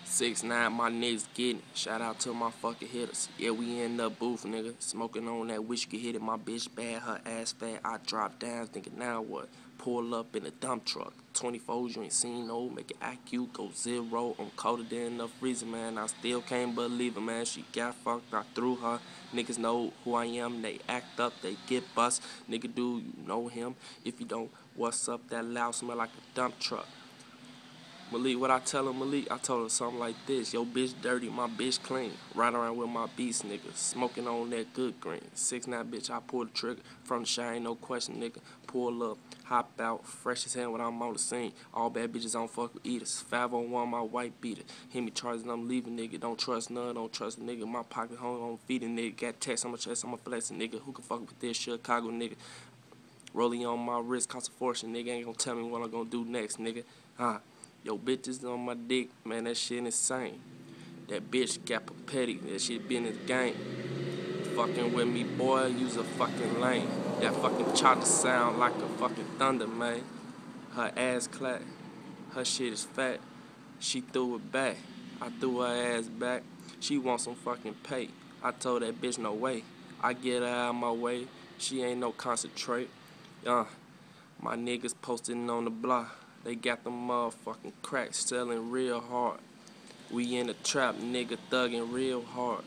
6ix9ine, my niggas getting it. Shout out to my fucking hitters. Yeah, we in the booth, nigga. Smoking on that wish you could hit it. My bitch bad, her ass fat. I drop down, thinking now what? Pull up in a dump truck. 24s, you ain't seen no. Make it IQ go 0. I'm colder than enough reason, man. I still can't believe it, man. She got fucked, I threw her. Niggas know who I am. They act up, they get bust. Nigga, do you know him? If you don't, what's up? That loud smell like a dump truck. Malik, what I tell him, Malik? I told her something like this. Yo, bitch dirty, my bitch clean. Ride around with my beast, nigga. Smoking on that good green. 6ix9ine, bitch, I pull the trigger. From the shine, ain't no question, nigga. Pull up, hop out, fresh as hell when I'm on the scene. All bad bitches don't fuck with eaters. 501, my white beater. Hit me charges, I'm leaving, nigga. Don't trust none, don't trust a nigga. My pocket home on feeding, nigga. Got text on my chest, I'm a flexing, nigga. Who can fuck with this Chicago, nigga? Rolling on my wrist, cost a fortune, nigga. Ain't gonna tell me what I'm gonna do next, nigga. Yo, bitches on my dick, man, that shit insane. That bitch got petty, that shit be in his game. Fucking with me, boy, use a fucking lane. That fucking chopper sound like a fucking thunder, man. Her ass clap, her shit is fat. She threw it back, I threw her ass back. She want some fucking pay. I told that bitch no way. I get her out of my way, she ain't no concentrate. My niggas posting on the block. They got them motherfucking cracks selling real hard. We in the trap, nigga thugging real hard.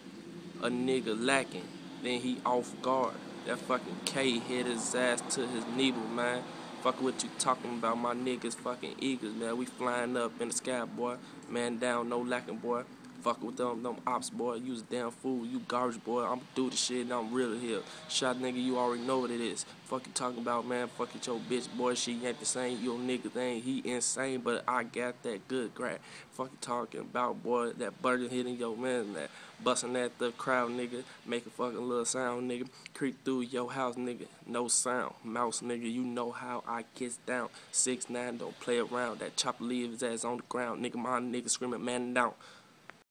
A nigga lacking, then he off guard. That fucking K hit his ass to his needle, man. Fuck what you talking about, my niggas fucking eagles, man. We flying up in the sky, boy. Man down, no lacking, boy. Fuck with them ops, boy. You was damn fool, you garbage, boy. I'm do the shit and I'm real here. Shot nigga, you already know what it is. Fuck you talking about, man. Fuck with your bitch, boy. She ain't the same. Your nigga thing, he insane, but I got that good crack. Fuck you talking about, boy. That burden hitting your man, that busting at the crowd, nigga. Make a fucking little sound, nigga. Creep through your house, nigga. No sound. Mouse, nigga, you know how I gets down. 6ix9ine, don't play around. That chopper leave his ass on the ground, nigga. My nigga screaming, man down.